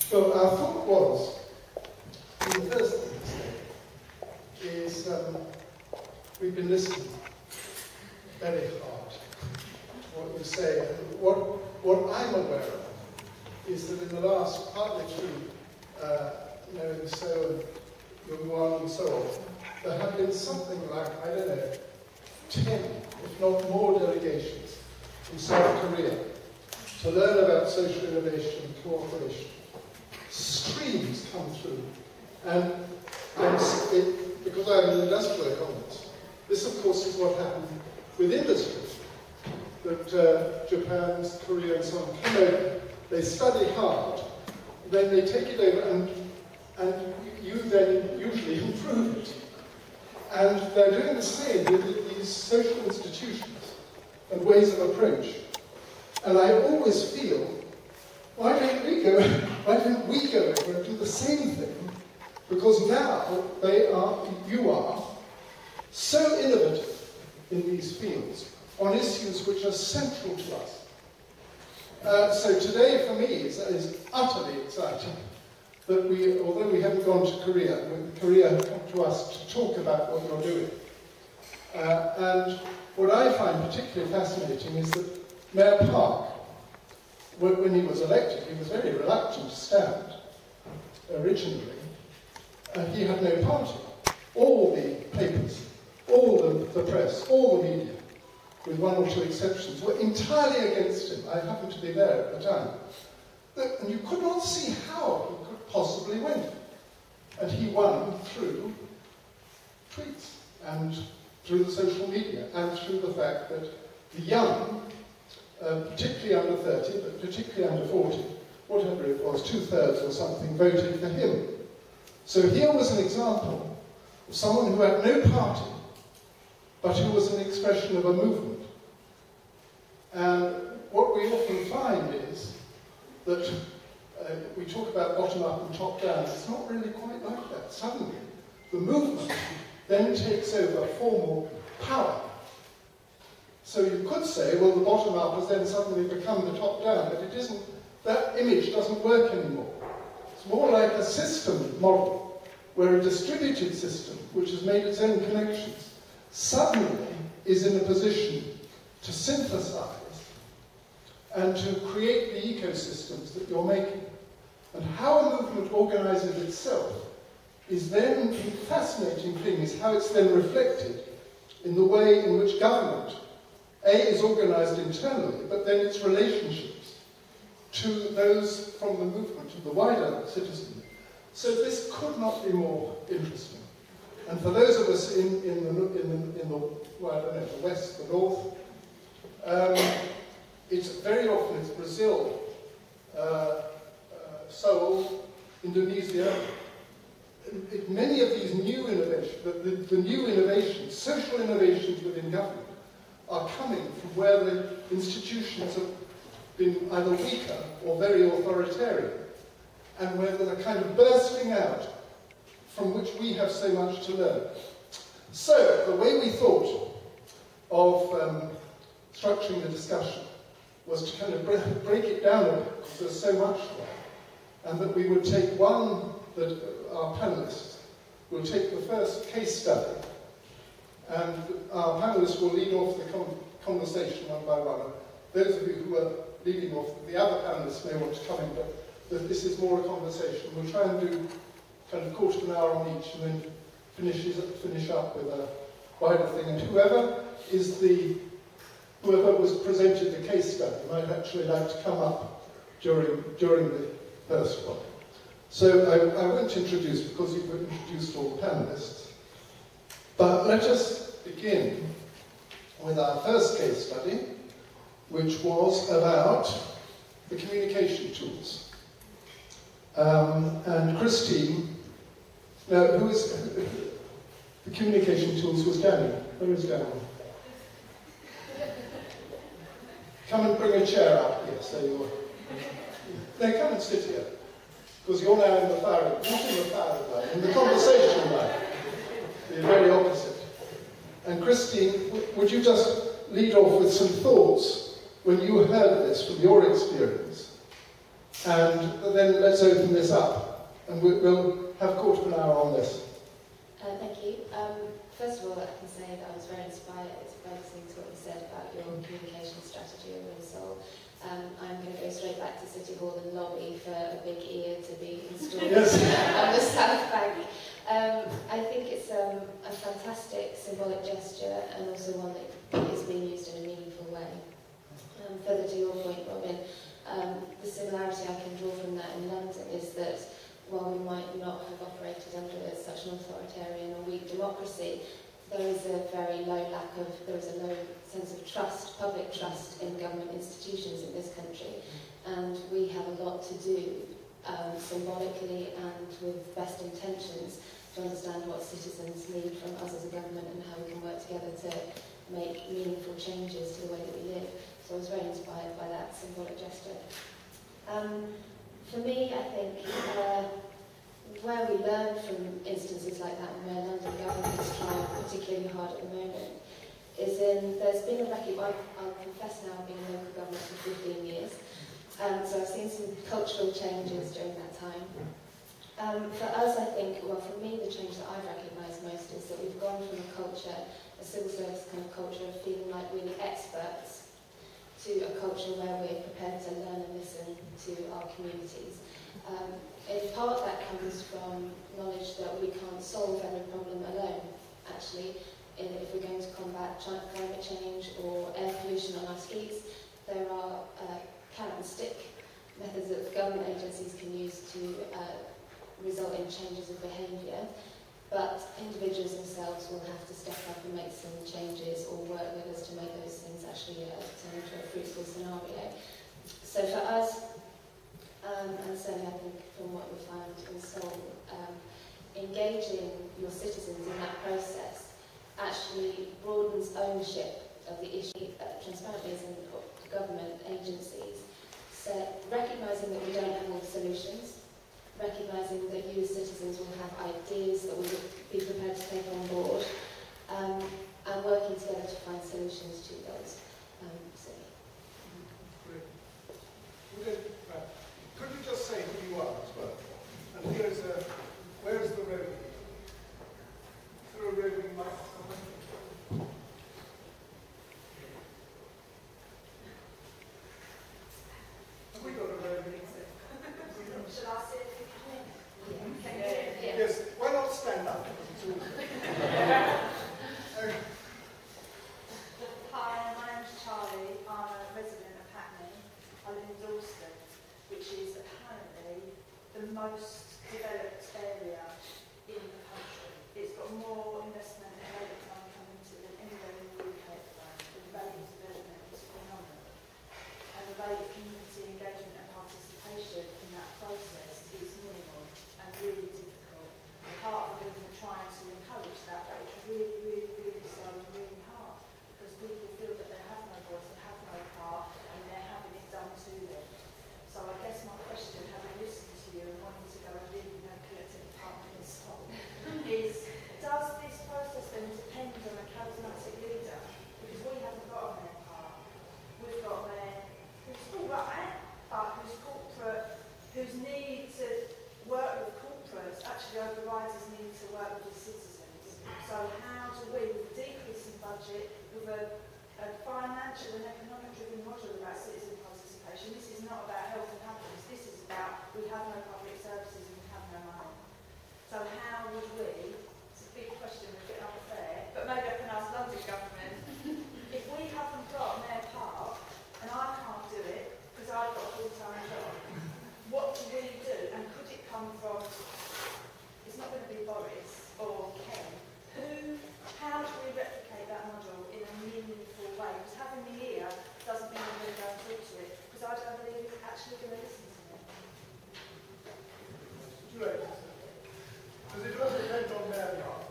So our thought was, the first thing to say is we've been listening very hard to what you say. And what I'm aware of is that in the last, partly through knowing Seoul, Yongwon and so on, there have been something like, I don't know, 10, if not more delegations from South Korea to learn about social innovation and cooperation. Streams come through, and because I'm an industrial economist, this of course is what happened with industry, that Japan, Korea and so on come over, they study hard, then they take it over and you then usually improve it. And they're doing the same with these social institutions and ways of approach. And I always feel, why don't we go over and do the same thing? Because now you are so innovative in these fields on issues which are central to us. So today for me is utterly exciting that although we haven't gone to Korea, Korea have come to us to talk about what you're doing. And what I find particularly fascinating is that Mayor Park, when he was elected, he was very reluctant to stand originally. He had no party. All the papers, all the press, all the media, with one or two exceptions, were entirely against him. I happened to be there at the time. And you could not see how he could possibly win. And he won through tweets and through the social media and through the fact that the young, particularly under 30, but particularly under 40, whatever it was, 2/3 or something, voted for him. So here was an example of someone who had no party, but who was an expression of a movement. And what we often find is that we talk about bottom-up and top-down. It's not really quite like that. Suddenly, the movement then takes over formal power. So you could say, well, the bottom-up has then suddenly become the top-down, but it isn't. That image doesn't work anymore. It's more like a system model, where a distributed system, which has made its own connections, suddenly is in a position to synthesize and to create the ecosystems that you're making. And how a movement organizes itself is then, the fascinating thing is how it's then reflected in the way in which government, A, is organized internally, but then its relationships to those from the movement, to the wider citizenry. So this could not be more interesting. And for those of us in the well, I don't know, the west, the north, it's very often it's Brazil, Seoul, Indonesia. Many of these new innovations, the new innovations, social innovations within government, are coming from where the institutions have been either weaker or very authoritarian, and where they're kind of bursting out, from which we have so much to learn. So, the way we thought of structuring the discussion was to kind of break it down a bit, because there's so much there, and that we would take that our panellists will take the first case study, and our panellists will lead off the conversation one by one. Those of you who are leading off, the other panellists may want to come in, but this is more a conversation. We'll try and do kind of quarter of an hour on each, and then finish up with a wider thing. And whoever was presented the case study might actually like to come up during the first one. So I won't introduce, because you've introduced all the panellists, but let us begin with our first case study, which was about the communication tools. And Christine, now who is the communication tools was Daniel. Where is Daniel? Come and bring a chair up. Yes, there you are. No, come and sit here, because you're now in the firing, not in the firing line, in the conversation line. The very opposite. And Christine, would you just lead off with some thoughts when you heard this from your experience And then let's open this up. And we'll have a quarter of an hour on this. Thank you. First of all, I can say that I was very inspired by listening to what you said about your communication strategy over in Seoul. I'm going to go straight back to City Hall and lobby for a big ear to be installed on the South Bank. I think it's a fantastic symbolic gesture and also one that is being used in a meaningful way. Further to your point, Robin, the similarity I can draw from that in London is that while we might not have operated under such an authoritarian or weak democracy, there is a low sense of trust, public trust in government institutions in this country, and we have a lot to do symbolically and with best intentions to understand what citizens need from us as a government and how we can work together to make meaningful changes to the way that we live. So I was very inspired by that symbolic gesture. For me, I think where we learn from instances like that and where London government is trying particularly hard at the moment is there's been a record, I'll confess now I've been in local government for 15 years, so I've seen some cultural changes during that time. For us, I think, well for me the change that I've recognised most is that we've gone from a culture, a civil service kind of culture of feeling like we're the experts, to a culture where we're prepared to learn and listen to our communities. In part that comes from knowledge that we can't solve every problem alone, actually. If we're going to combat climate change or air pollution on our streets, there are carrot and stick methods that government agencies can use to result in changes of behaviour, but individuals themselves will have to step up and make some changes or work with us to make those things actually turn into a fruitful scenario. So for us, and certainly I think from what we found in Seoul, engaging your citizens in that process actually broadens ownership of the issue transparently as in government agencies. So recognising that we don't have all the solutions, recognising that you as citizens will have ideas that we would be prepared to take on board, and working together to find solutions to those. Could you just say who you are as well? And where's the roving? Is there a roving microphone? Have we got a roving? Should I sit? Yeah. Yes, why not stand up? Hi, my name's Charlie. I'm a resident of Hackney. I live in Dalston, which is apparently the most developed area in the country. It's got more investment and development money coming into it than anywhere in the UK at the moment. The rate of development is phenomenal. And the rate of community engagement and participation in that process is minimal and really difficult. Part of the government trying to encourage that, but it's really slow and really hard because people feel that they have no voice, they have no part, and they're having it done to them. So I guess my question, having listened to you and wanting to go and live in a collective department in Seoul, is does this process then depend on a charismatic leader? Because we haven't got a mayor part. We've got a mayor who's all right, but who's corporate, whose need to work with corporates actually overrides his need to work with the citizens. So how do we, with a decrease in budget, with a financial and economic-driven model about citizen participation, this is not about health and happiness, this is about we have no public services and we have no money. So how would we, it's a big question, a bit unfair, but maybe I can ask London government, if we haven't got Mayor Park, and I can't do it because I've got a full-time job, what do we do? And could it come from, it's not going to be Boris or Ken, how do we replicate that model in a meaningful way? Because having the ear doesn't mean I'm going to go and talk to it, because I don't believe it's actually going to listen to me. Right. Does it all depend on Mayor Park?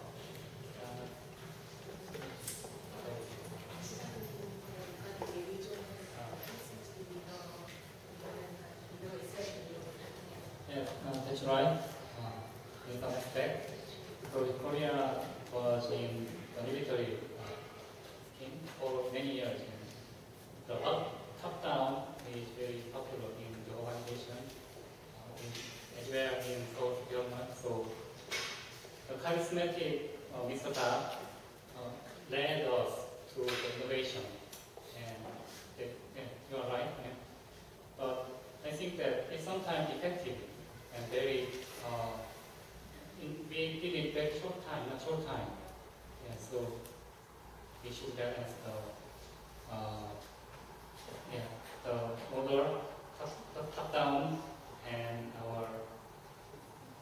Yeah, that's right. In some aspect, because Korea was in the military for many years. The top-down is very popular in the whole organization as well in Seoul government. So the charismatic Mr. Park led us to the innovation, and you are right. Yeah. But I think that it's sometimes effective and very. We did it very short time, not short time. Yeah, so we should balance the model top down and our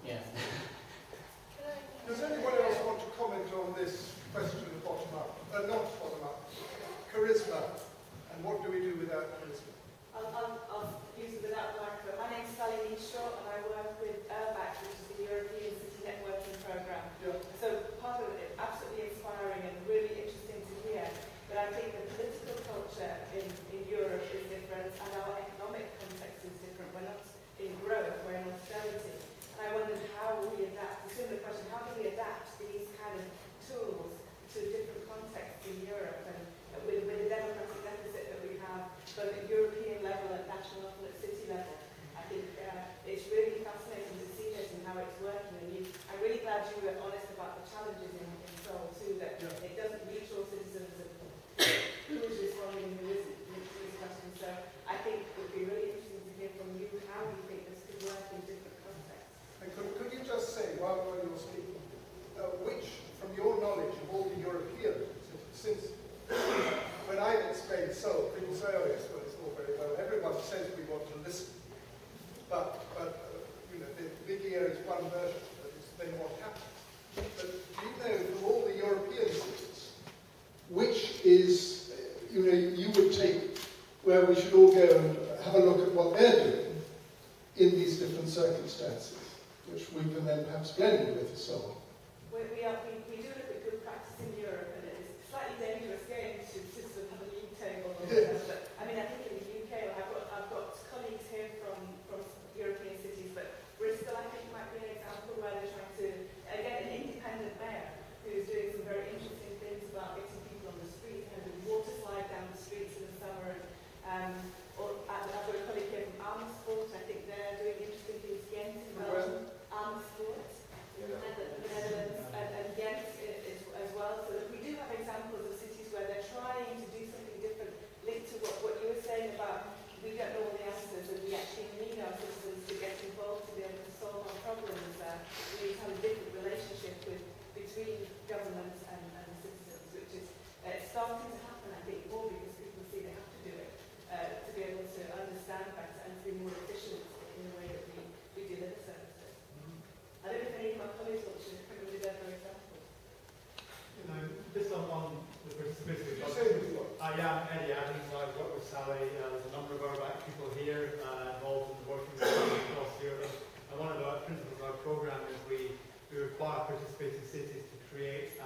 yes. Does anyone else want to comment on this question of bottom up? Not bottom up. Charisma. And what do we do without charisma? I'll use it without the microphone. My name's Sally Neeshaw and I work with URBAC, which is the European City Networking Programme. Yeah. So part of it, absolutely inspiring and really interesting to hear. But I think the political culture in Europe is different and our economic context is different. We're not in growth, we're in austerity. And I wondered how we adapt, a similar question, how do we adapt these kind of tools to different contexts in Europe and with the democratic deficit that we have both at European level, at national level, at city level. I think it's really fascinating to see this and how it's working. And I'm really glad you were honest about the challenges in Seoul too, that it doesn't reach all citizens and who is responding to this question. So I think it would be really interesting to hear from you how you think this could work in different contexts. And could you just say, while you're speaking, which, from your knowledge of all the European cities, since when I explain Seoul, people say, oh yes, well it's all very well. Everyone says we want to listen. But you know, the big ear is one version, but it's then what happens. But do you know from all the European cities, which is, you know, you would take where we should all go and have a look at what they're doing in these different circumstances, which we can then perhaps blend with Seoul? We do look at good practice in Europe, and it's a slightly dangerous game to sort of have a league table. Yes. But I mean, I think in the UK, I've got colleagues here from European cities, but Bristol, I think, might be an example where they're trying to, again, an independent mayor who's doing some very interesting things about getting people on the street, kind of water slide down the streets in the summer. Or I've got a colleague here from Amersfoort, I think they're doing interesting things. Ghent in Belgium, Amersfoort in the Netherlands, and Ghent as well. So that we do have examples of cities where they're trying to do something different, linked to what you were saying about we don't know all the answers and we actually need our citizens to get involved to be able to solve our problems. We need to have a different relationship between government and citizens, which is starting to happen, I think, more because people see they have to do it to be able to understand better and to be more efficient in the way that we deliver services. I don't know if any of my colleagues want to come with their examples. You know, just on the participatory I am Eddie Adams. I work with Sally. There's a number of URBAC people here involved in working with across Europe. And one of the principles of our programme is we require participating cities to create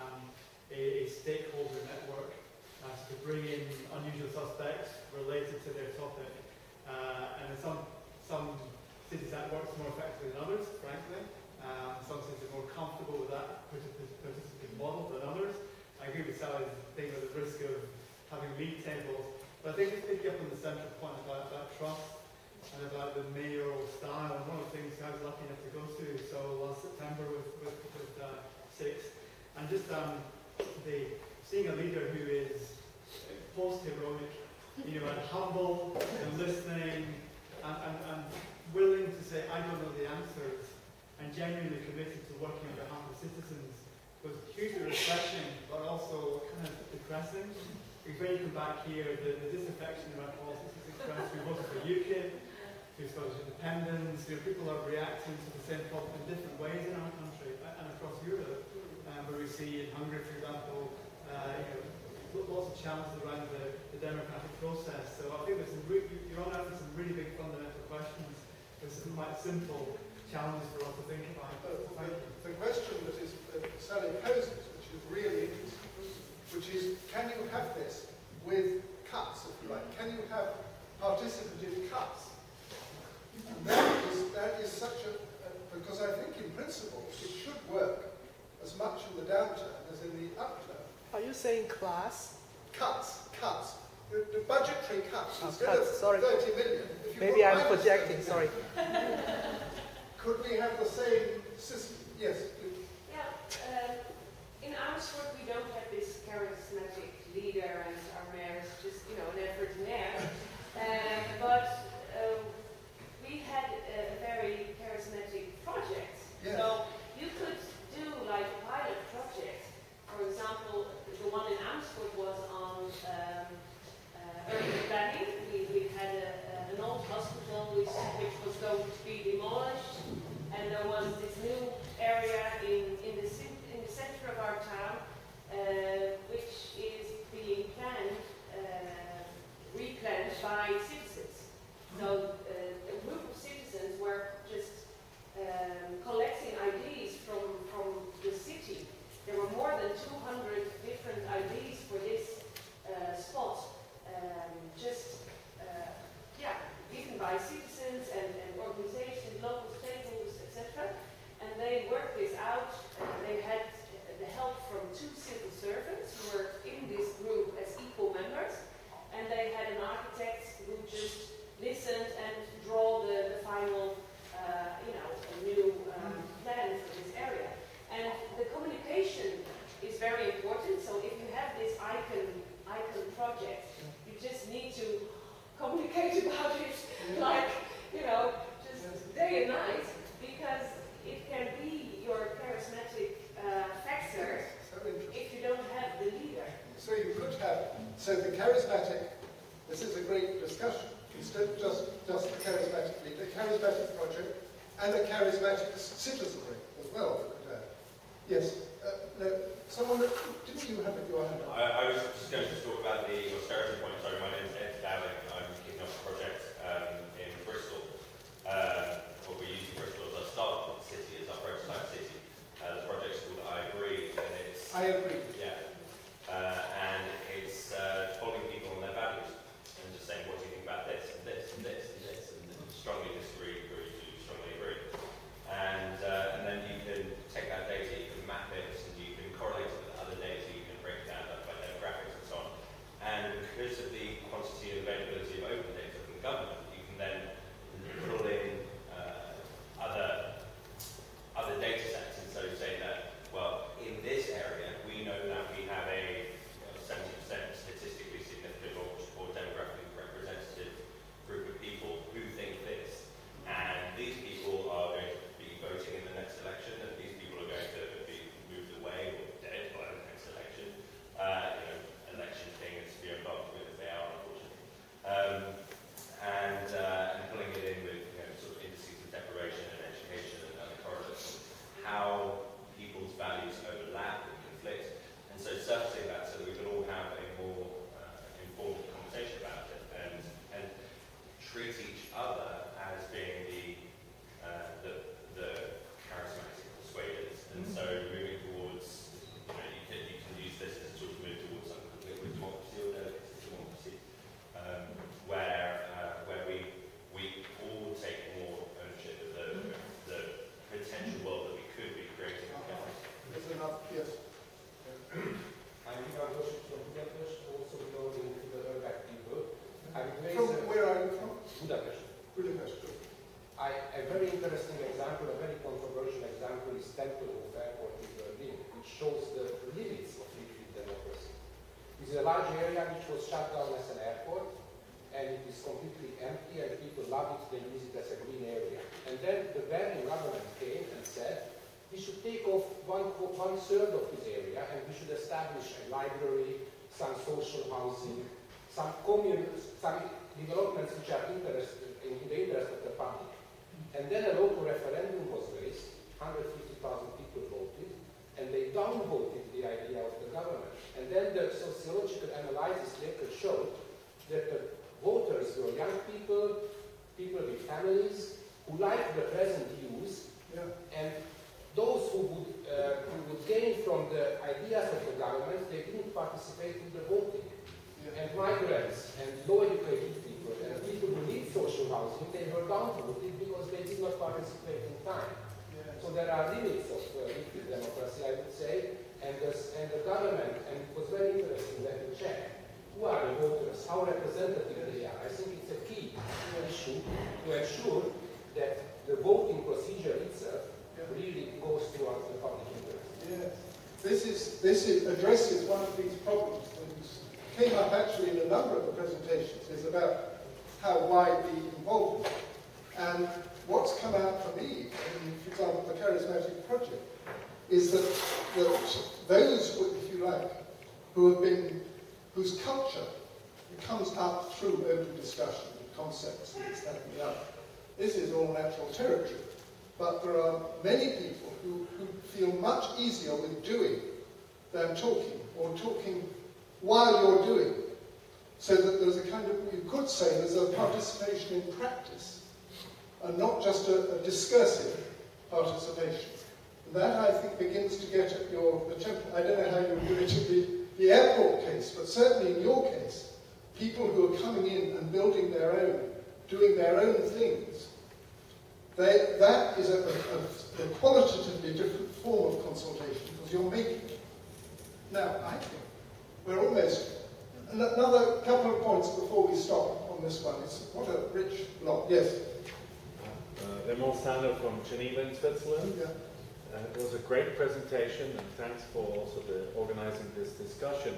a stakeholder network to bring in unusual suspects related to their topic. And in some cities that works more effectively than others, frankly. Some cities are more comfortable with that participative model than others. I agree with Sally's thing with the risk of having league tables, but I think it's picking up on the central point about trust and about the mayoral style. And one of the things I was lucky enough to go to last September with Six, and just seeing a leader who is post-heroic, you know, and humble and listening and willing to say, I don't know the answers, and genuinely committed to working on behalf of citizens was hugely refreshing, but also kind of depressing. Because when you come back here, the disaffection around politics is expressed. We voted for UKIP, through Scottish independence. You know, people are reacting to the same problem in different ways in our country and across Europe. Where we see in Hungary, for example, lots of challenges around the democratic process. So I think you're on asking some really big fundamental questions. There's some quite simple challenges for us to think about. The question that Sally poses, which is really interesting, which is, can you have this with cuts, if you like? Can you have participative cuts? And that is such because I think in principle it should work as much in the downturn as in the upturn. Are you saying class? Cuts. the budgetary cuts, Oh, instead cuts, of sorry. 30 million, if you Maybe put I'm minus projecting, 30 sorry. could we have the same system? Yes, please. Yeah, in Amersfoort we don't have this charismatic leader and our mayor is just, you know, an effort mayor. But we had a very charismatic project. Yes. So you could do like a pilot project. For example, the one in Amersfoort was on urban planning. We had an old hospital which was going to be demolished, and there was this new area in the center of our town, which is being replanned by citizens. So a group of citizens were just collecting IDs from the city. There were more than 200 different IDs for this spot, given by citizens and organizations, local stakeholders, etc. And they worked this out. They had the help from 2 civil servants who were in this group as equal members, and they had an architect who just listened and draw the final, new plan for this area. And the communication is very important. So if you have this icon project, you just need to communicate about it like, just day and night, because it can be your charismatic factor if you don't have the leader. So you could have, the charismatic, this is a great discussion, instead of just the charismatic leader, a charismatic project, and a charismatic citizenry as well. Yes, someone, didn't you have your hand up? I was just going to talk about the austerity point. Sorry, my name is Ed Dowling. I'm kicking off a project in Bristol. What we use in Bristol as our startup city, as our prototype city. The project's called I Agree, and it's... I agree. Yeah. And it's following people on their values and just saying, what do you think about this, and this, and this, and this, and strongly disagree, agree to, strongly agree. And then you can take that data, you can map it, and you can correlate it with other data, you can break it down by demographics and so on. And because of the quantity and availability of open data from the government, you can then pull in other data sets, and so say that, well, in this area, we know that we have a 70% statistically significant or demographically representative group of people who think this, and these people are going to be voting in the next election, and these people are going to be moved away or dead by the next election. Election being as few and far between as they are, unfortunately. And pulling it in with sort of indices of deprivation and education and other correlates, how people's values overlap and conflict, and so surfacing that so that we can all have a more informed conversation about it and treat each other as being the charismatic persuaders. And so moving towards, you can use this as a sort of move towards something like liquid democracy or democracy, where we all take more ownership of the potential world that we could be creating. There's enough, yes. I'm from Budapest, also belonging to the urban people. Where are you from? Budapest. Budapest. A very interesting example, a very controversial example is Tempelhof Airport in Berlin, which shows the limits of liquid democracy. It is a large area which was shut down as an airport, and it is completely empty, and people love it, they use it as a green area. And then the Berlin government came and said, we should take off one third of this area, and we should establish a library, some social housing, some developments which are in the interest of the public. And then a local referendum was raised, 150,000 people voted, and they downvoted the idea of the government. And then the sociological analysis later showed that the voters were young people, people with families, who liked the present use, and those who would gain from the ideas of the government, they didn't participate in the voting. And migrants and low-educated people and people who need social housing, they were downvoted because they did not participate in time. So there are limits of liquid democracy, I would say, and the government, and it was very interesting that we checked, who are the voters, how representative they are. I think it's a key issue to ensure that the voting procedure itself really goes towards the public interest. Yes. This addresses one of these problems that came up actually in a number of the presentations, is about how widely involved. And what's come out for me, for example, the Charismatic Project, is that those, if you like, whose culture comes up through open discussion, concepts, this, that, and the other. This is all natural territory. But there are many people who feel much easier with doing than talking, or talking while you're doing. So that there's a kind of, you could say, there's a participation in practice, and not just a discursive participation. And that, I think, begins to get at the template. I don't know how you would do it in the airport case, but certainly in your case, people who are coming in and building their own, doing their own things, that is a qualitatively different form of consultation, because you're making it. Now, I think we're almost... Another couple of points before we stop on this one. What a rich lot. Yes? Raymond Sander from Geneva in Switzerland. Yeah. It was a great presentation, and thanks for also organizing this discussion.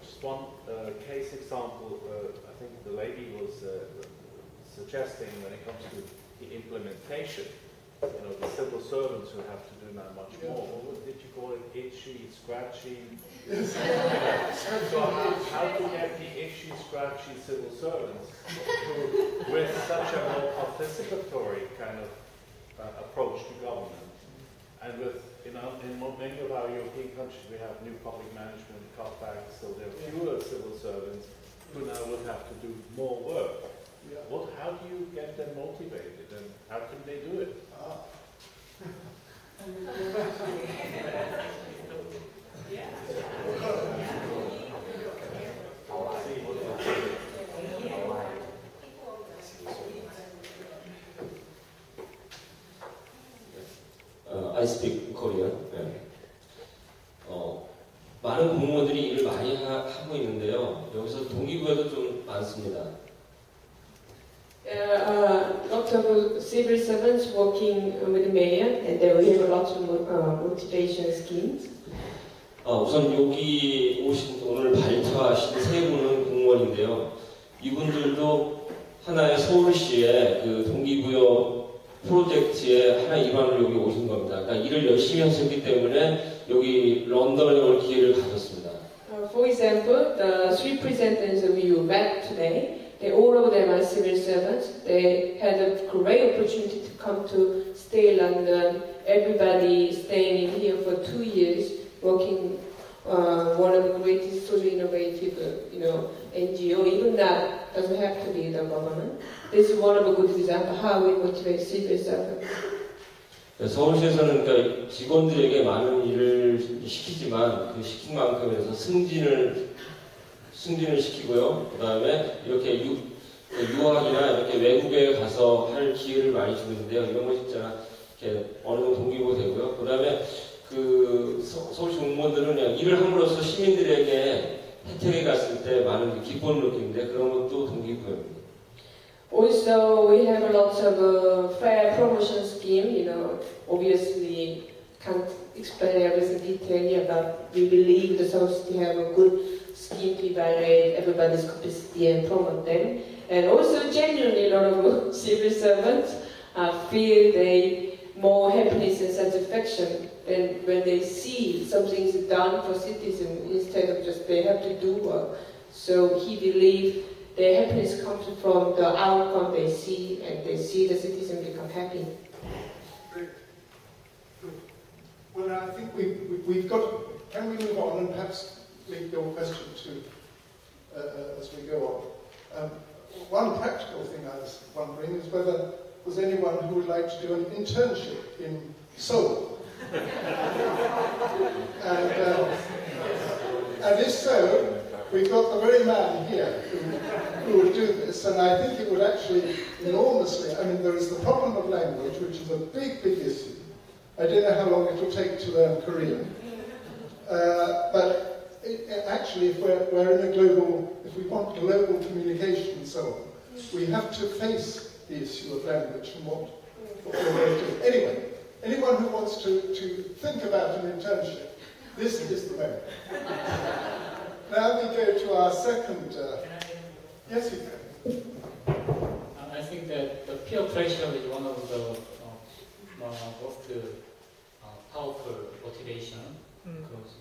Just one case example, I think the lady was suggesting when it comes to the implementation, you know, the civil servants who have to do now much more. What did you call it? Itchy, scratchy? Yes. So how to get the itchy, scratchy civil servants with such a more participatory kind of approach to government? And with, you know, in many of our European countries we have new public management cutbacks, so there are fewer civil servants who now would have to do more work. Yeah. How do you get them motivated, and how can they do it? I speak Korean. 많은 공무원들이 일을 많이 하고 있는데요. 여기서 동기부여도 좀 많습니다. There are lots of civil servants working with the mayor, and they will have lots of motivation schemes. 우선 여기 오신 오늘 발표하신 세 분은 공무원인데요. 이분들도 하나의 서울시의 그 동기부여 프로젝트의 하나의 일환으로 여기 오신 겁니다. 그러니까 일을 열심히 하셨기 때문에 여기 런던에 올 기회를 가졌습니다. For example, the three presenters who you met today, all of them are civil servants. They had a great opportunity to come to stay in London. Everybody staying in here for 2 years, working one of the greatest social innovative, NGO. Even that doesn't have to be the government. This is one of a good example how we motivate civil servants. 서울시에서는 그러니까 직원들에게 많은 일을 시키지만 그 시킨 만큼 해서 승진을 시키고요. 그 다음에 이렇게 유학이나 이렇게 외국에 가서 할 기회를 많이 주는데요. 이런 거 진짜 이렇게 어느 정도 동기부여 되고요. 그 다음에 그 서울시 공무원들은 그냥 일을 함으로써 시민들에게 혜택이 갔을 때 많은 기쁨을 느끼는데 그런 것도 동기부여입니다. Also, we have lots of fair promotion scheme. Obviously can't explain everything in detail, but we believe the Seoul City have a good scheme to evaluate everybody's capacity and promote them. And also, genuinely, a lot of civil servants feel they more happiness and satisfaction when they see something is done for citizens instead of just they have to do work. So he believes their happiness comes from the outcome they see, and they see the citizens become happy. Great. Well, I think we've got. Can we move on and perhaps leave your question to as we go on? One practical thing I was wondering is whether there's anyone who would like to do an internship in Seoul. And if so, we've got the very man here who would do this, and I think it would actually enormously, there is the problem of language, which is a big, big issue. I don't know how long it will take to learn Korean. But actually, if we're in a global, if we want global communication and so on, we have to face the issue of language and what we're going to do. Anyway, anyone who wants to think about an internship, this is the way. Now we go to our second. Yes, you can. I think that the peer pressure is one of the most powerful motivation. Because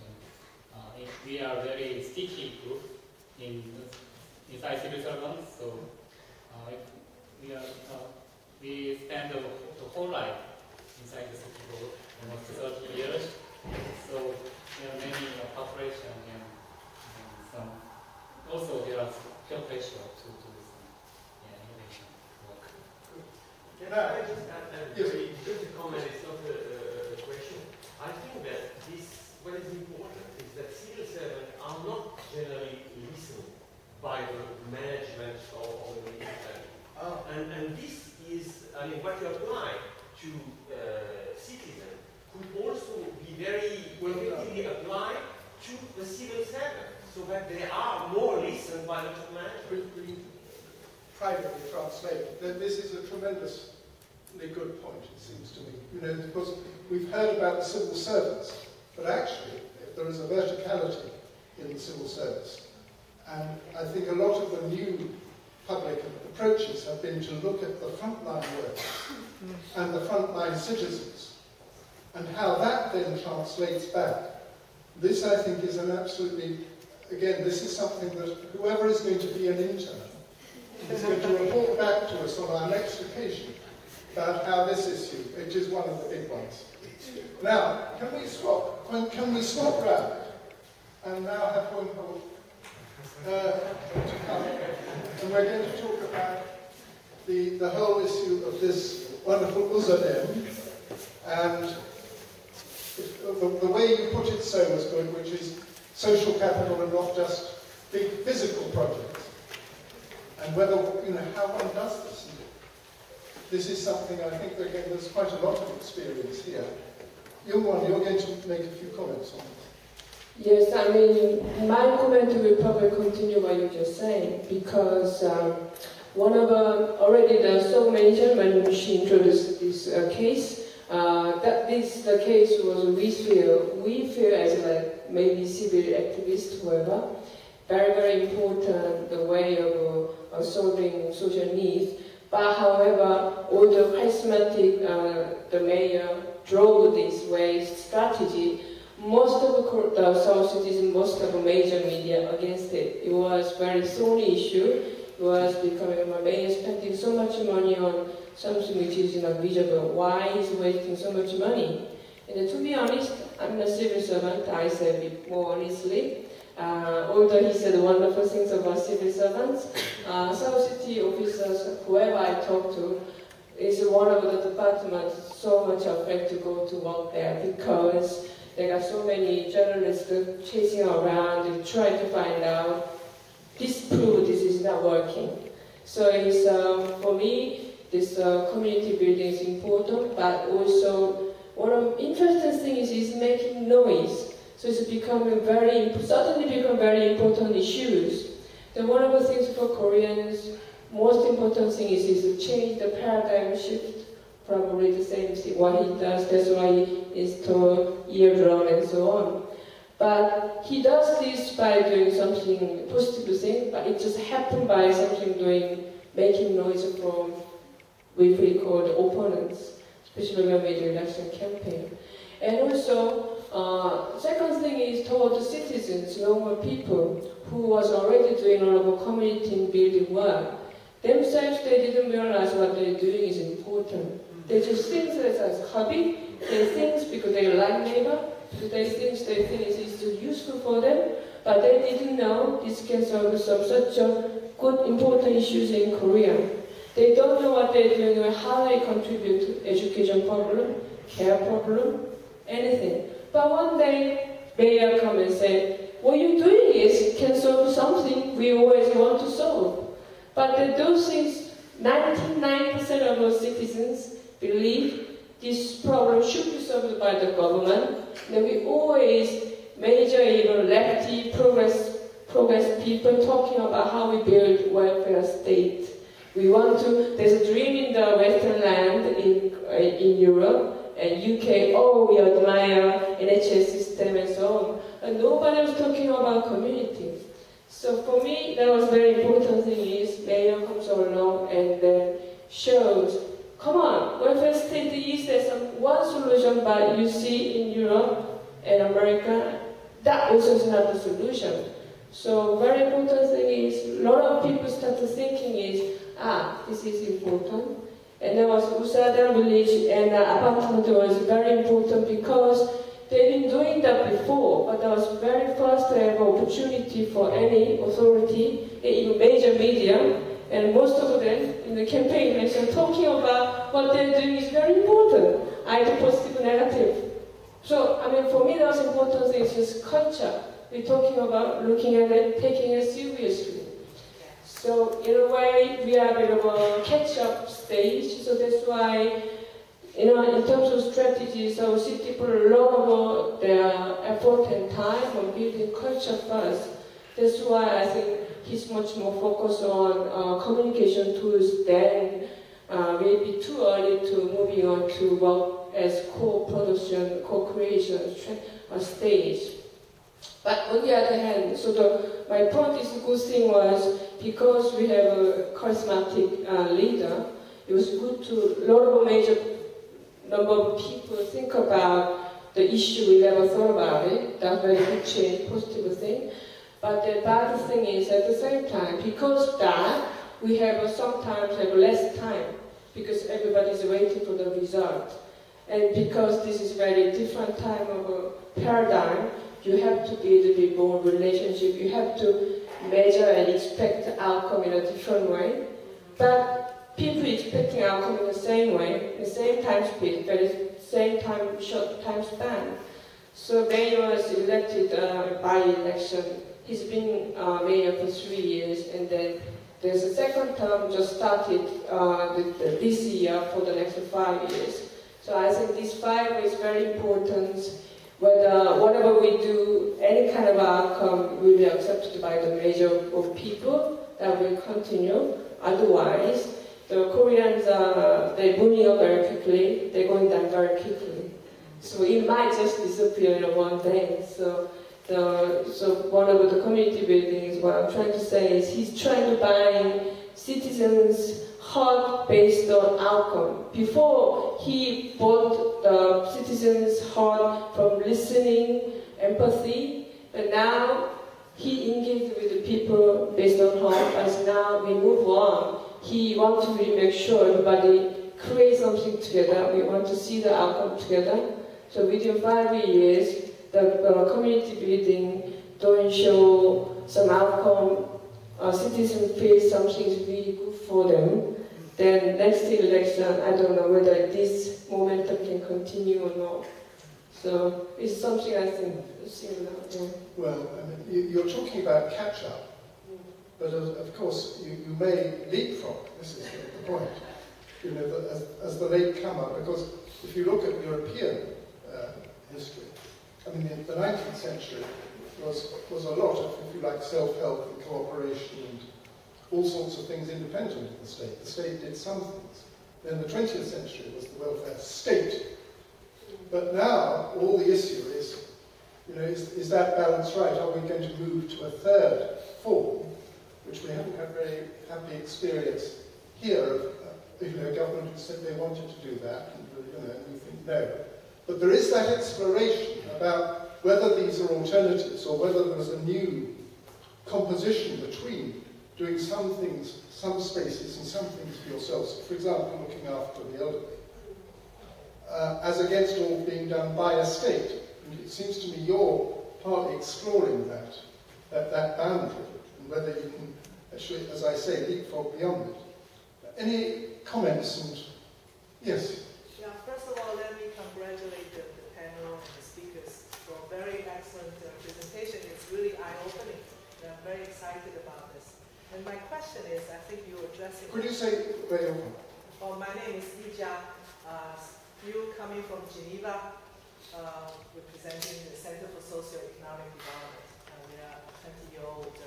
we are very sticky group inside civil servants, so we spend the whole life inside the city board, almost 30 years. So there are many cooperation and some. Also, there are peer pressure to do some innovation work. Can I just add just a comment? It's not a question. I think that what is important is that civil servants are not generally listened by the management or the ministry. And this is, I mean, what you apply to citizens could also be very effectively applied to the civil servants, so that they are more listened by the top management. We privately translate. This is a tremendously good point, it seems to me. You know, because we've heard about the civil service, but actually there is a verticality in the civil service. And I think a lot of the new public approaches have been to look at the frontline workers and the frontline citizens and how that then translates back. This, I think, is an absolutely, again, this is something that whoever is going to be an intern is going to report back to us on our next occasion about how this issue, which is one of the big ones. Now, can we swap? Can we swap round and now have one whole to come? And we're going to talk about the whole issue of this wonderful Uzadem and the way you put it so was good, which is social capital and not just big physical projects. And whether, you know, how one does this. This is something I think, again, there's quite a lot of experience here. Yungwon, you're going to make a few comments on this. Yes, I mean, my comment will probably continue what you just saying, because one of already the Seoul mentioned when she introduced this case, that this the case was we feel as like maybe civil activists, whoever, very important the way of solving social needs. But however, all the charismatic, the mayor drove this way strategy. Most of the South cities, most of the major media against it. It was very thorny issue. It was becoming my mayor spending so much money on something which is not visible. Why is wasting so much money? And to be honest, I'm a civil servant. I say it more honestly. Although he said wonderful things about civil servants, South City officers, whoever I talk to, is one of the departments so much afraid to go to work there because there are so many journalists chasing around, trying to find out, disprove this is not working. So it's, for me, this community building is important, but also one of the interesting things is making noise. So it's becoming suddenly become very important issues. Then one of the things for Koreans, most important thing is to change the paradigm shift. Probably the same thing what he does. That's why he is tall, eardrum, and so on. But he does this by doing something positive thing, but it just happened by something making noise from what we call the opponents, especially when we do election campaign. And also, second thing is toward the citizens, normal people who was already doing a lot of community building work. Themselves, they didn't realize what they're doing is important. They just think that as a hobby. They think because they like neighbor, because they think it's useful for them, but they didn't know this can solve such a good, important issues in Korea. They don't know what they're doing or how they contribute to education problem, care problem, anything. But one day, mayor come and say, what you're doing is can solve something we always want to solve. But those things, 99% of those citizens believe this problem should be solved by the government. Then we always major even lefty progress people talking about how we build welfare state. We want to, there's a dream in the Western land, in Europe and UK, oh, we admire NHS system and so on. And nobody was talking about community. So for me, that was very important thing is, Mayor comes along and then shows, come on, welfare state is there one solution, but you see in Europe and America, that also is not the solution. So very important thing is, a lot of people started thinking is, this is important. And there was Usada village and apartment was very important because they've been doing that before, but that was very first to have opportunity for any authority, even major media, and most of them in the campaign nation talking about what they're doing is very important, either positive or negative. So, I mean, for me, the most important thing is just culture. We're talking about looking at it, taking it seriously. So, in a way, we are a bit of a catch-up stage, so that's why, in terms of strategies, our city put a lot of their effort and time on building culture first. That's why I think he's much more focused on communication tools than maybe too early to moving on to work as co-production, co-creation stage. But on the other hand, my point is the good thing was because we have a charismatic leader, it was good to a lot of a major number of people think about the issue. We never thought about it. That's very good change, positive thing. But the bad thing is at the same time, because that we have sometimes have less time because everybody's waiting for the result. And because this is very different time of a paradigm, you have to be able to be born relationship. You have to measure and expect the outcome in a different way. But people expecting outcome in the same way, the same time speed, but same time, short time span. So mayor was elected by election. He's been mayor for 3 years, and then there's a second term just started this year for the next 5 years. So I think this 5 is very important. Whatever we do, any kind of outcome will be accepted by the major of people, that will continue. Otherwise, the Koreans they're moving up very quickly, they're going down very quickly. So it might just disappear in one day. So one of the community buildings, what I'm trying to say is he's trying to buy citizens' heart based on outcome. Before, he bought the citizens' heart from listening, empathy, but now he engaged with the people based on heart. As now we move on, he wants to really make sure everybody create something together. We want to see the outcome together. So within 5 years, the community building don't show some outcome, citizens feel something is really good for them. Then next election, I don't know whether this momentum can continue or not. So it's something I think similar. Yeah. Well, I mean, you're talking about catch-up, but of course you may leapfrog. This is the point. You know, as the latecomer, because if you look at European history, I mean, the 19th century was a lot of, if you like, self-help and cooperation and all sorts of things independent of the state. The state did some things. Then the 20th century was the welfare state. But now, all the issue is, you know, is that balance right? Are we going to move to a third form, which we haven't had very happy experience here of, you know, government who said they wanted to do that, and, you know, we think no. But there is that exploration about whether these are alternatives or whether there's a new composition between doing some things, some spaces, and some things for yourselves. For example, looking after the elderly, as against all being done by a state. And it seems to me you're partly exploring that boundary, and whether you can actually, as I say, leapfrog beyond it. Any comments? And yes. Yeah. First of all, let me congratulate the panel and the speakers for a very excellent presentation. It's really eye-opening, and I'm very excited about this. And my question is, I think you're addressing... Could you say where you're from? Oh, my name is Lija. You coming from Geneva. representing the Center for Socio-Economic Development. We are a 20-year-old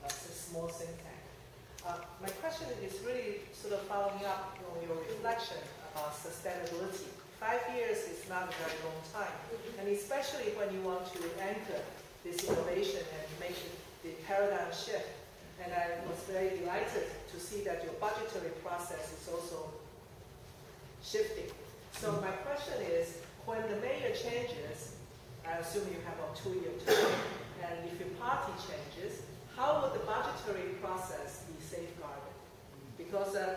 small think tank. My question is really sort of following up on your reflection about sustainability. 5 years is not a very long time, and especially when you want to anchor this innovation and make the paradigm shift. And I was very delighted to see that your budgetary process is also shifting. So my question is, when the mayor changes, I assume you have a 2-year term, and if your party changes, how would the budgetary process be safeguarded? Because the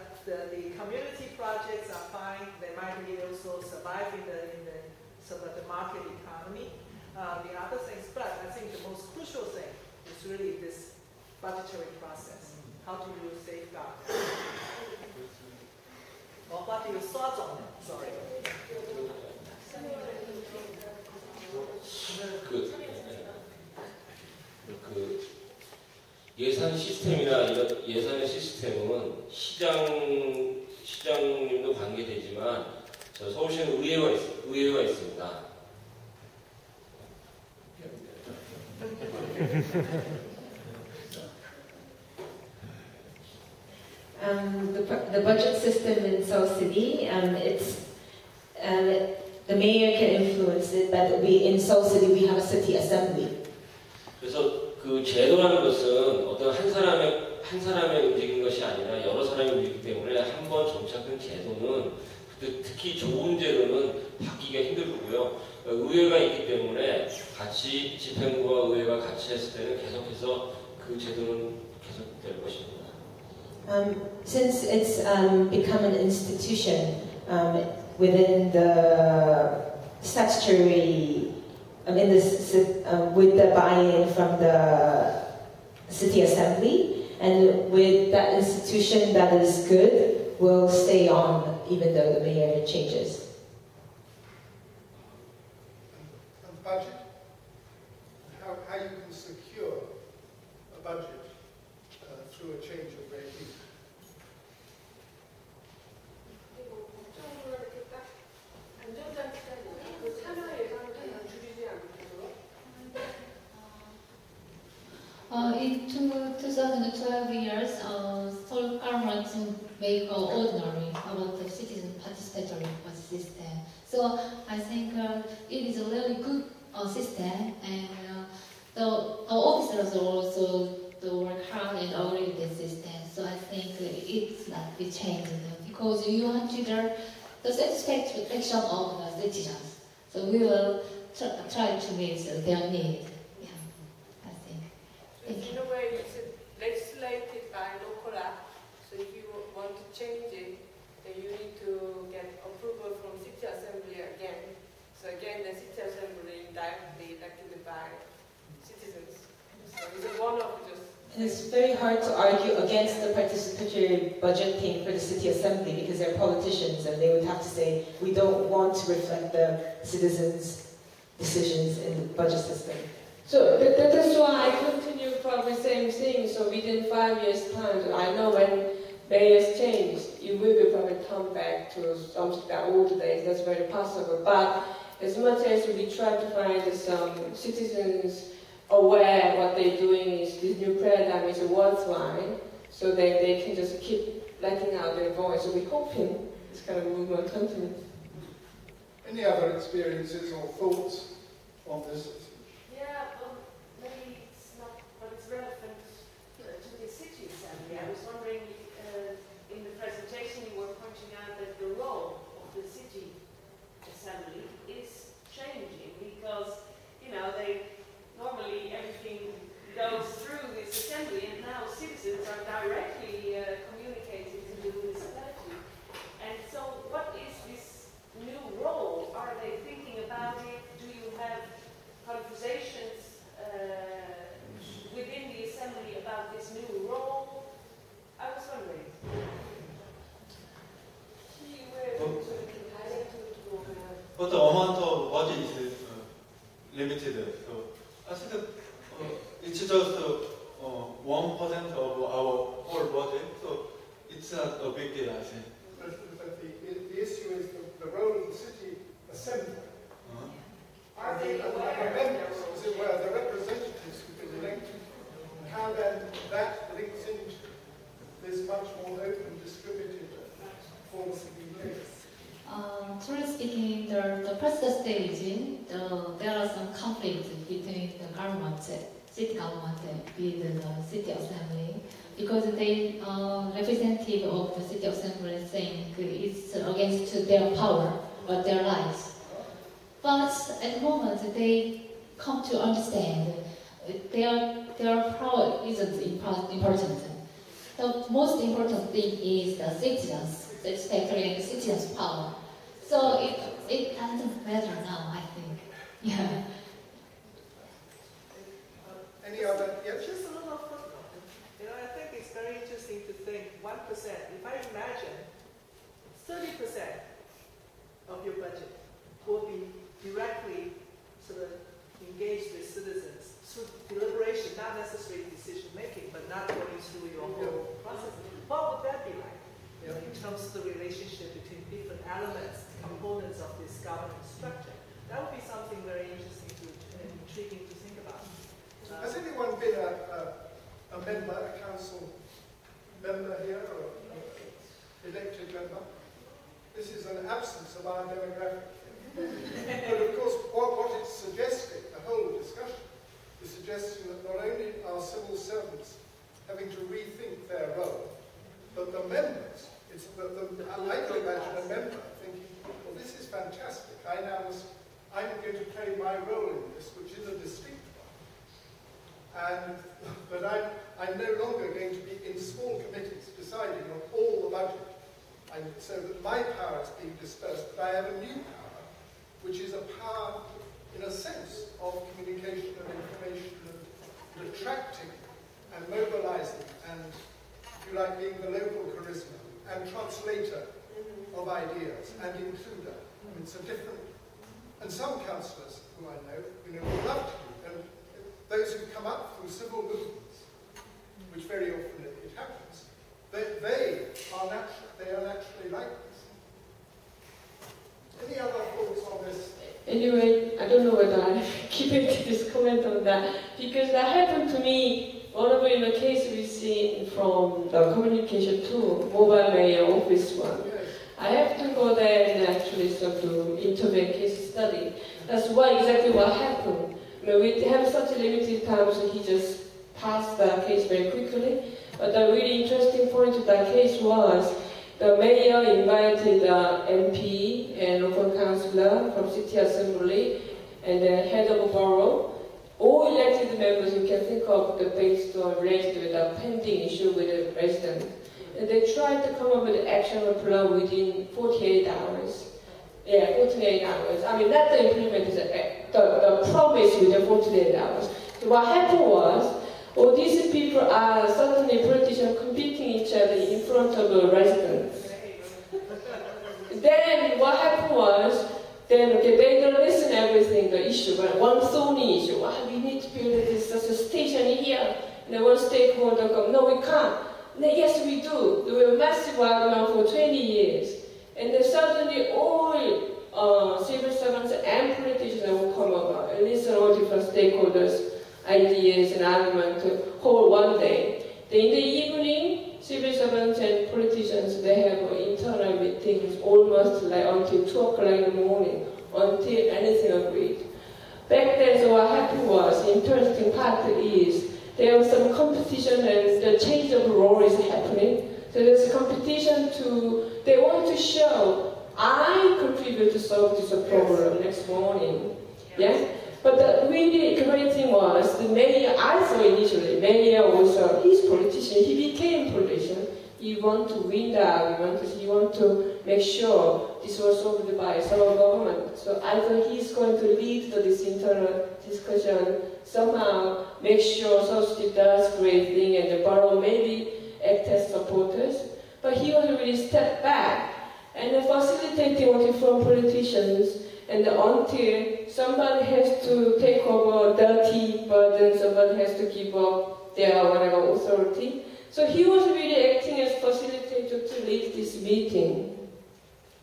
community projects are fine, they might be also survive in the sort of the market economy, the other things, but I think the most crucial thing is really this budgetary process. How do you safeguard it? Well, what are your thoughts on it? Sorry. 예산 시스템이나 이런 예산의 시스템은 시장님도 관계되지만 서울시는 의회가 있습니다. The budget system in Seoul City, the mayor can influence it, but in Seoul City we have a city assembly. 그래서 그 제도라는 것은 어떤 한 사람의 움직인 것이 아니라 여러 사람이 움직이기 때문에 한 번 정착된 제도는 특히 좋은 제도는 바뀌기가 힘들고요. 의회가 있기 때문에 같이 집행부와 의회가 같이 했을 때는 계속해서 그 제도는 계속될 것입니다. Since it's become an institution within the statutory, with the buy-in from the city assembly, and with that institution that is good, will stay on even though the mayor changes. And budget? How you can secure a budget through a change of regime? In 2012 years, Seoul government made ordinary about the citizen participatory system. So I think it is a really good system, and the officers also work hard and already the system. So I think it's not be changed because you consider the satisfaction of the citizens. So we will try to meet their need. In a way, it's legislated by local act. So if you want to change it, then you need to get approval from city assembly again. So again, the city assembly indirectly elected by citizens. So it's one of just. And it's very hard to argue against the participatory budgeting for the city assembly because they're politicians and they would have to say, we don't want to reflect the citizens' decisions in the budget system. So that's why I continue probably same thing. So within 5 years' time, I know when mayors change, it will be probably come back to something that old days. That's very possible. But as much as we try to find some citizens aware what they're doing is this new paradigm is worthwhile, so that they can just keep letting out their voice. So we're hoping this kind of movement continues. Any other experiences or thoughts on this? Yeah, maybe it's not, but it's relevant to the city assembly. I was wondering, in the presentation you were pointing out that the role of the city assembly is changing because, normally everything goes through this assembly and now citizens are directly communicating to the municipality. And so what is this new role? Are they thinking about it? Do you have conversations within the assembly about this new role? I was wondering. But the amount of budget is limited. So I think it's just 1% of our whole budget. So it's not a big deal, I think. But the issue is the role of the city assembly the first stage, there are some conflicts between the government, city government, with the city assembly, because they representative of the city assembly saying it's against their power or their rights. But at the moment, they come to understand their power isn't important. The most important thing is the citizens, satisfactory and citizens' power. So it doesn't matter now, I think. Yeah. Any other? Yes? Just a little footnote. You know, I think it's very interesting to think 1%. If I imagine 30% of your budget will be directly sort of engaged with citizens through deliberation, not necessarily decision making, but not going through your whole process. What would that be like? You know, in terms of the relationship between different elements, components of this governance structure? That would be something very interesting and intriguing to think about. Has anyone been a member, a council member here, or an elected member? This is an absence of our demographic. But of course, what it's suggesting, the whole discussion, is suggesting that not only are civil servants having to rethink their role, but the members, I can imagine a member thinking, well, this is fantastic, I'm going to play my role in this, which is a distinct one. But I'm no longer going to be in small committees deciding on all the budget, so that my power is being dispersed, but I have a new power, which is a power, in a sense, of communication and information and attracting and mobilizing and, if you like, being the local charisma and translator of ideas and includer. I mean, it's a different... And some councillors who I know, would love to do, and those who come up through civil movements, which very often it happens, they are naturally like this. Any other thoughts on this? Anyway, I don't know whether I keep this comment on that, because that happened to me, one of the case we've seen from the communication tool, mobile mayor office one. Yes. I have to go there and actually start to interview case study. That's exactly what happened. We have such a limited time, so he just passed the case very quickly. But the really interesting point of that case was the mayor invited MP and local councillor from city assembly and the head of a borough, all elected members you can think of based on related with a pending issue with a resident. And they tried to come up with an action plan within 48 hours. Yeah, 48 hours. I mean, not the implementation, the promise within 48 hours. So what happened was, all these people are certainly politicians competing each other in front of residents. Then what happened was, they don't listen to everything, the issue, but one thorny issue. We need to build this station here. And one stakeholder goes, no, we can't. Yes, we do. There were massive argument for 20 years. And then suddenly all civil servants and politicians will come over and listen to all different stakeholders' ideas and arguments to hold one day. Then in the evening, civil servants and politicians, they have internal meetings almost like until 2 o'clock in the morning, until anything agreed. Back then, so what happened was, the interesting part is, there was some competition and the change of role is happening. So there's a competition they want to show, I contribute to solve this problem next morning. Yeah? But the really great thing was, the mayor, I thought initially, mayor was he's politician, he became politician. He want to win the argument, he want to make sure this was solved by some government. So I thought he's going to lead this internal discussion, somehow make sure Seoul City does great thing and the borough maybe act as supporters. But he was really step back and facilitating what from politicians, and until somebody has to take over dirty burden, somebody has to give up their whatever authority. So he was really acting as facilitator to lead this meeting.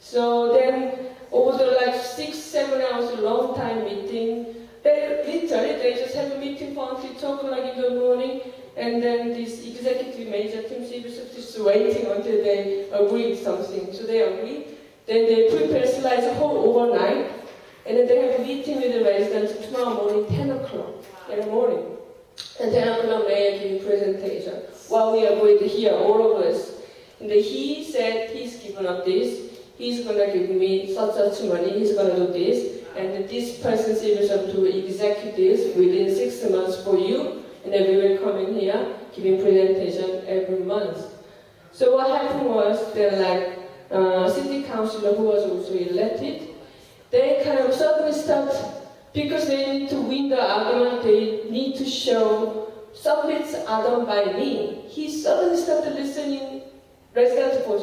So then, over the 6-7 hours, long time meeting, they just have a meeting for until 2 o'clock in the morning, and then this executive major team is waiting until they agreed something. So they agreed. Then they prepare slides whole overnight, and then they have a meeting with the residents tomorrow morning, 10 o'clock in the morning. And 10 o'clock mayor giving presentation. While we are going to hear all of us. And he said he's given up this, he's going to give me such money, he's going to do this, and this person gives up to executives within 6 months for you, and then we will come in here giving presentation every month. So what happened was that city councilor who was also elected, they kind of suddenly start, because they need to win the argument, they need to show some bits are done by me. He suddenly started listening residents' voice.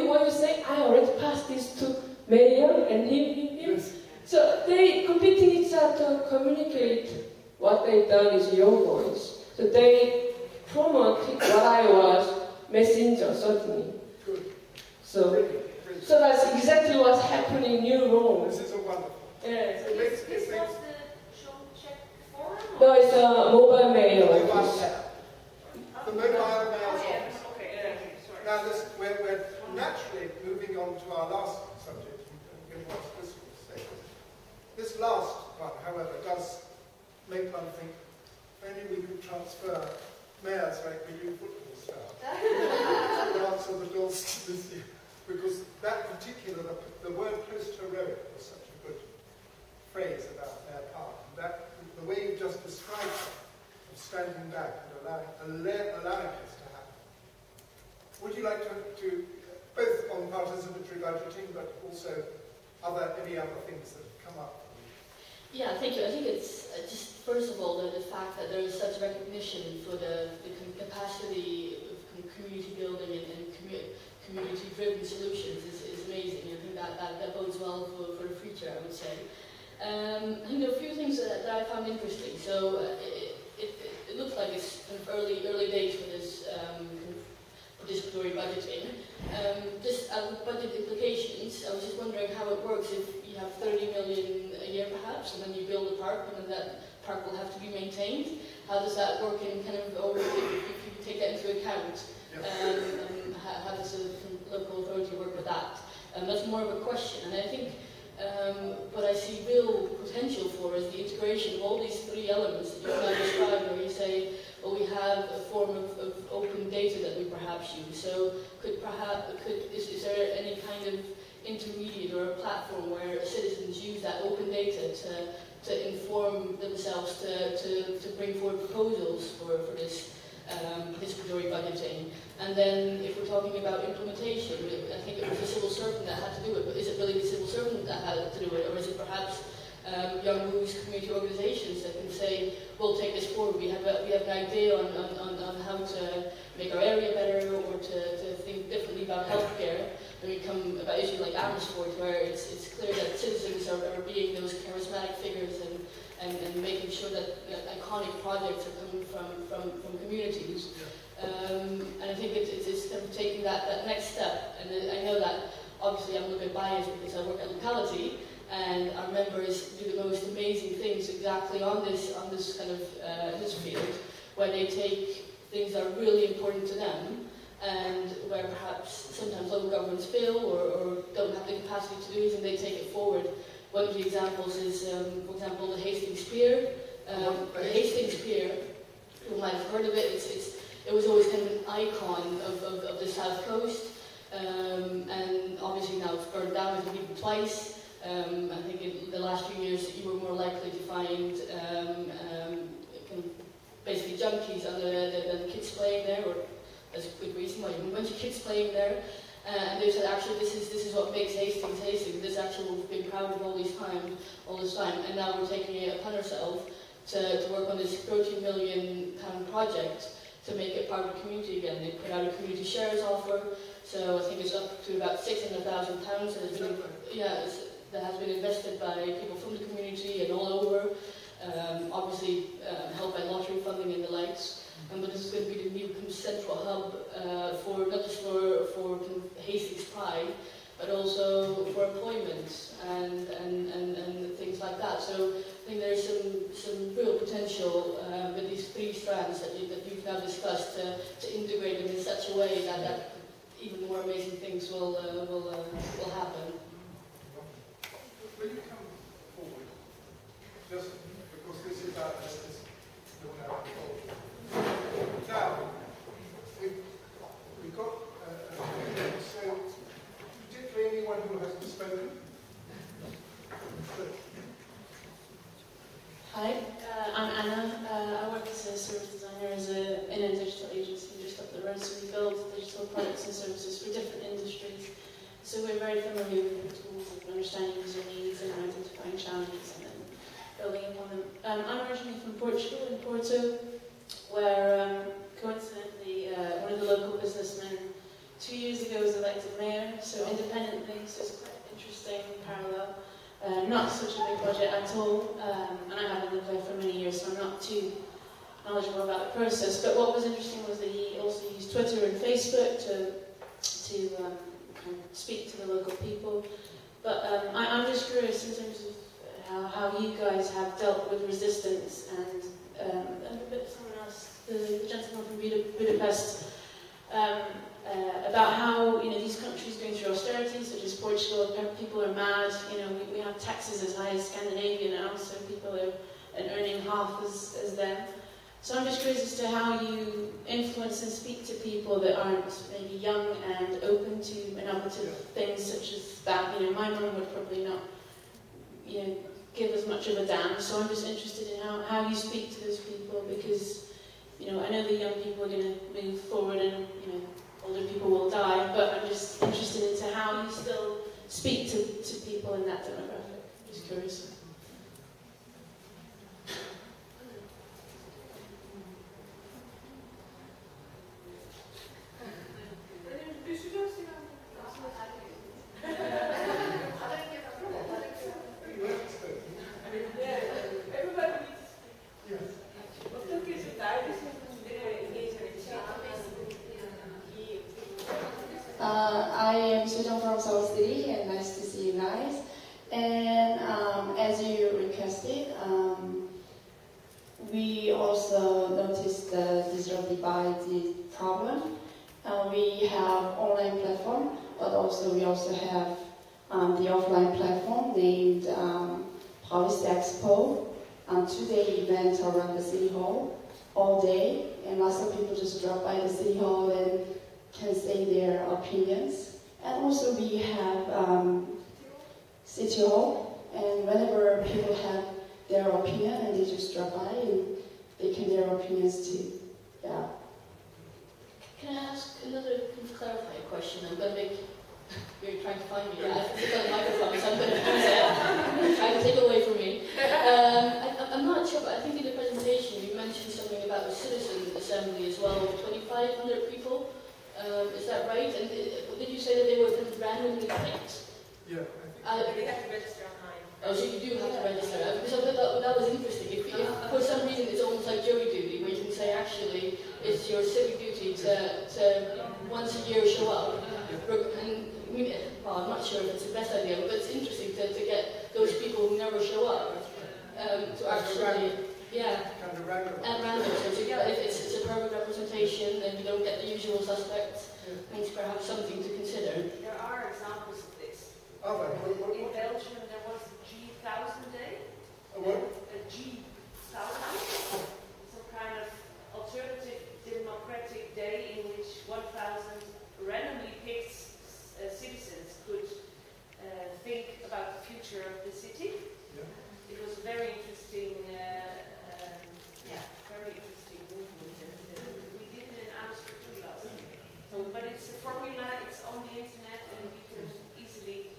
What you say? I already passed this to mayor and him. Yes. So they competing each other to communicate what they've done is your voice. So they promote what I was, messenger, certainly. Good. So that's exactly what's happening in New Rome. This is a wonderful. Yeah. So this was the Seoul Check forum? No, it's a mobile mail The office. mobile mail's office. Okay, sorry. Now, we're naturally moving on to our last subject. This last one, however, does make one think, if only we could transfer mayors like we do football stars to answer the bills this year. Because that particular, the word post-heroic was such a good phrase about their part. That, the way you just described it, of standing back and allowing this to happen. Would you like to both on participatory budgeting, but also any other things that have come up? Yeah, thank you. I think it's just, first of all, the fact that there is such recognition for the capacity of community building and community-driven solutions is amazing. I think that bodes well for the future, I would say. I think there are a few things that I found interesting. So it looks like it's kind of early days for this participatory budgeting. Just budget implications, I was just wondering how it works if you have 30 million a year perhaps, and then you build a park, and then that park will have to be maintained. How does that work in kind of, or if you take that into account? How does the local authority work with that? That's more of a question, and I think what I see real potential for is the integration of all these three elements that you've now described, where you say, well, we have a form of open data that we perhaps use. So is there any kind of intermediate or a platform where citizens use that open data to inform themselves to bring forward proposals for this participatory budgeting? And then if we're talking about implementation, I think it was the civil servant that had to do it, but is it really the civil servant that had to do it, or is it perhaps young moves, community organizations that can say, we'll take this forward, we have an idea on how to make our area better, or to think differently about healthcare. Then we come about issues like Amersfoort, where it's clear that citizens are being those charismatic figures and making sure that iconic projects are coming from communities. And I think it's kind of taking that next step. And I know that obviously I'm a little bit biased because I work at locality, and our members do the most amazing things exactly on this kind of this field, where they take things that are really important to them, and where perhaps sometimes local governments fail or don't have the capacity to do it, and they take it forward. One of the examples is, for example, the Hastings Pier. The Hastings Pier, you might have heard of it. It was always kind of an icon of the South Coast, and obviously now it's burned down. It's been even twice. I think in the last few years you were more likely to find kind of basically junkies than kids playing there, or there's a good reason why you have a bunch of kids playing there. And they said, actually, this is what makes Hastings Hastings. This actually we've been proud of all this time, and now we're taking it upon ourselves to work on this £30 million project to make it part of the community again. They put out a community shares offer, so I think it's up to about £600,000 that has been invested by people from the community and all over, obviously helped by lottery funding and the likes. But this is going to be the new central hub for not just for Hastings Pride, but also for employment and things like that. So I think there's some real potential with these three strands that you've now discussed to integrate them in such a way that even more amazing things will happen. Will you come forward? Just because this is our business. Now, we've got so particularly anyone who hasn't spoken. Hi, I'm Anna. I work as a service designer in a digital agency just up the road. So we build digital products and services for different industries. So we're very familiar with the tools of understanding user needs and identifying challenges and then building upon them. I'm originally from Portugal, in Porto, where coincidentally one of the local businessmen 2 years ago was elected mayor, so independently, so it's quite interesting parallel. Not such a big budget at all, and I haven't lived there for many years, so I'm not too knowledgeable about the process. But what was interesting was that he also used Twitter and Facebook to kind of speak to the local people. But I'm just curious in terms of how you guys have dealt with resistance and a bit someone else, the gentleman from Budapest, about how these countries going through austerity, such as Portugal, people are mad. We have taxes as high as Scandinavia now, so people are earning half as them. So I'm just curious as to how you influence and speak to people that aren't maybe young and open to innovative things such as that. My mum would probably not, give as much of a damn. So I'm just interested in how you speak to those people because, I know the young people are going to move forward and, older people will die, but I'm just interested into how you still speak to people in that demographic. Just curious. I am Sujong from Seoul City, and nice to see you guys. And as you requested, we also noticed the digital divide problem. We have online platform, but we also have the offline platform named Policy Expo. 2-day event around the city hall all day, and lots of people just drop by the city hall and can say their opinions. And also we have City Hall, and whenever people have their opinion and they just drop by and they can their opinions too. Yeah. Can I ask another clarifying question? I'm going to make... You're trying to find me. I think on the microphone, so I'm going to use it. Trying to take it away from me. I'm not sure, but I think in the presentation you mentioned something about a citizen assembly as well, 2,500 people. Is that right? And did you say that they were randomly picked? Yeah, I think they have to register online. Oh, so you do have to register. Because I thought that was interesting. If for some reason it's almost like jury duty, where you can say actually it's your civic duty to once a year show up. And I'm not sure if it's the best idea, but it's interesting to get those people who never show up to actually. Yeah, at random. So if it's a perfect representation, then you don't get the usual suspects. I think perhaps something to consider. There are examples of this. Oh, in Belgium, there was a G1000 day. A what? A G1000. Some kind of alternative democratic day in which 1,000 randomly picked citizens could think about the future of the city. Yeah. It was a very interesting. Very interesting movement. We did it in Amsterdam last year. But it's a formula, it's on the internet, and we can easily.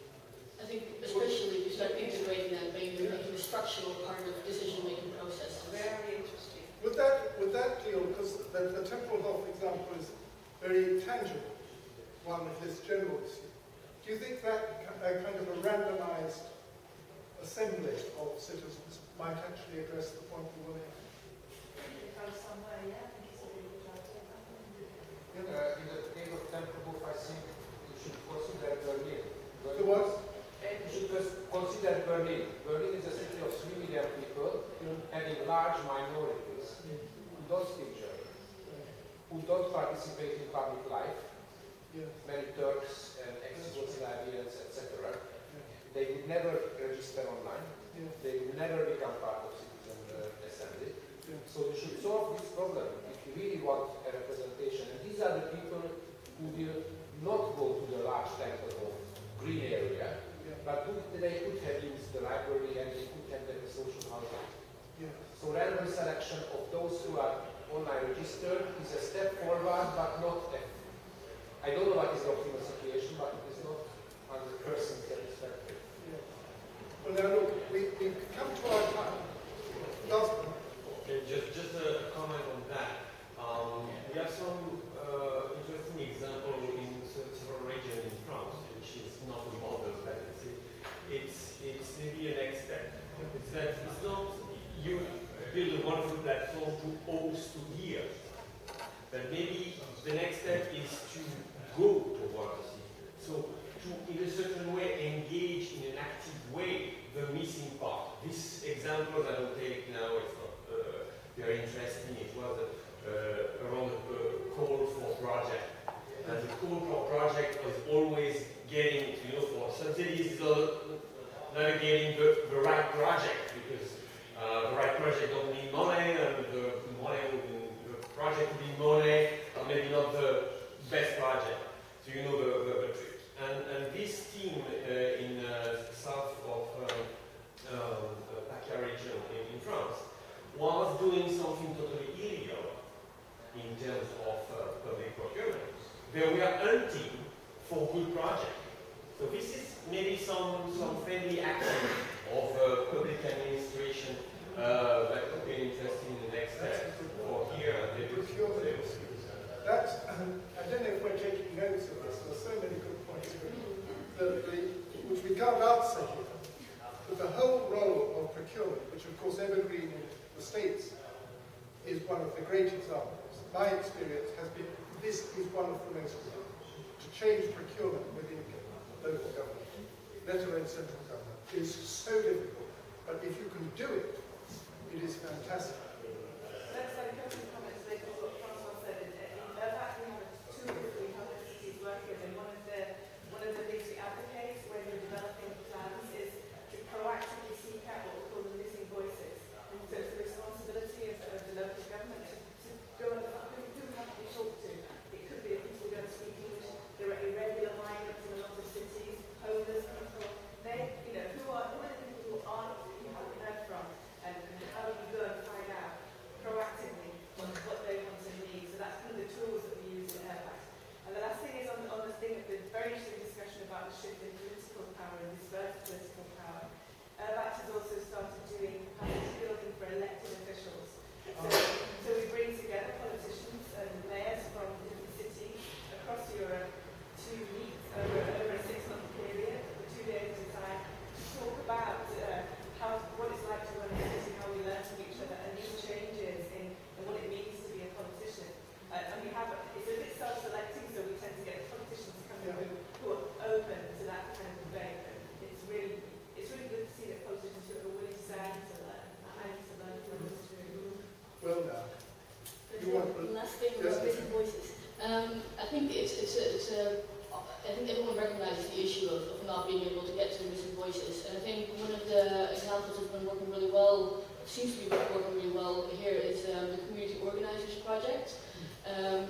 I think especially if you start integrating that, maybe making a structural part of the decision-making process. Very interesting. Would that deal, because the Tempelhof example is very tangible, one of this general issue. Do you think that kind of a randomized assembly of citizens might actually address the point we want to have? In the case of Tempelhof, I think you should consider Berlin. The what? You should consider Berlin. Berlin is a city of 3 million people, having large minorities who don't speak German, who don't participate in public life, many Turks and ex-Yugoslavians, etc. They would never register online. They would never become part of citizen assembly. So we should solve this problem if you really want a representation. And these are the people who will not go to the large temple of green area, but they could have used the library and they could have the social housing. So random selection of those who are online registered is a step forward, but not I don't know what is the optimal situation, but it is not 100% satisfactory. Well, now look, we've come to our time. Okay, just a comment on that. We have some interesting example in several regions in France, which is not a model, but it's maybe a next step. It's that it's not you build a wonderful platform to host to hear, but maybe the next step is to go towards it. So to, in a certain way, engage in an active way the missing part. This example that I will take now is not very interesting. It was around the call for project. And the call for project was always getting, for some cities, not getting the right project, because the right project don't need money, and the project will need money, or maybe not the best project. So you know the trick. And this team in south of PACA region in France was doing something totally illegal in terms of public procurement. They were hunting for good projects. So this is maybe some friendly action of public administration that could be interesting in the next step for here. That's, I don't know if we're taking notes of this, there's so many good points which we can't answer here. But the whole role of procurement, which of course evergreen in the States is one of the great examples. My experience has been this is one of the most, to change procurement within local government, let alone central government, is so difficult. But if you can do it, it is fantastic. Let's say a couple of comments later on what Francois said. In fact, we have two different universities working, and one of the things we advocate when we're developing plans is to proactively seek out what we call the missing voices. And so it's the responsibility of the local government to go and who have to be talked to. It could be people who don't speak English. There are irregular migrants in a lot of cities, homeless people. They, who are the people who aren't, you haven't heard from, and how you go and find out proactively what they want and need. So that's kind of the tools that we use in Airback. And the last thing is on the thing of the very interesting discussion about the shift in political power and dispersed political power. Airback has also started doing capacity building for elected officials. So we bring together politicians and mayors from different cities across Europe to meet over a 6-month period, for 2 days at a time, to talk about what it's like to run a city, how we learn from each other, and these changes in what it means to be a politician. And we have, it's a bit self-selecting, so we tend to get politicians coming who are open to that kind of debate. And it's really good to see that politicians who are willing to say, I need to learn from this too. Well done. Last thing about missing voices. I think I think everyone recognizes the issue of not being able to get to missing voices. And I think one of the examples that's been working really well, seems to be working really well here, is the Community Organizers Project.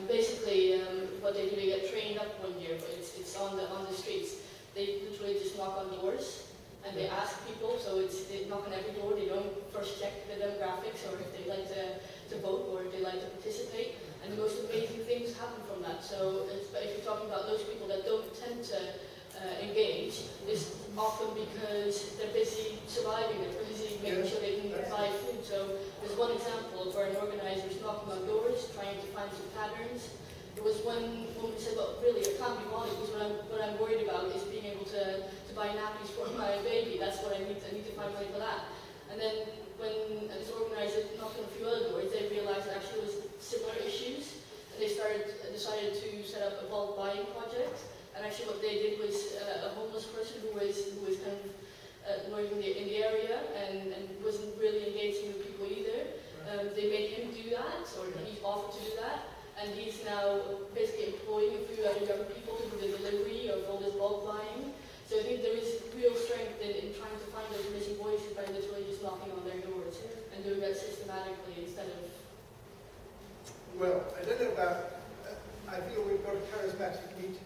Basically, what they do, they get trained up 1 year, but it's on the streets. They literally just knock on doors and they ask people. So they knock on every door. They don't first check the demographics or if they like to vote or if they like to participate. And the most amazing things happen from that. So if you're talking about those people that don't tend to engage, it's often because they're busy surviving, they're busy making sure they can buy food. So there's one example where an organizer is knocking on doors, trying to find some patterns. There was one woman who said, well, really, I can't be bothered because what I'm worried about is being able to buy nappies for my baby. That's what I need to find money for that. And then when this organizer knocked on a few other doors, they realized that actually there was similar issues. And they decided to set up a bulk buying project. And actually what they did was a homeless person who was kind of not even in the area and wasn't really engaging with people either. They made him do that, or he offered to do that. and he's now basically employing a few other young people to do the delivery of all this bulk buying. So I think there is real strength in trying to find those missing voices by literally just knocking on their doors and doing that systematically instead of... Well, I don't know about... I feel we've got a charismatic meeting.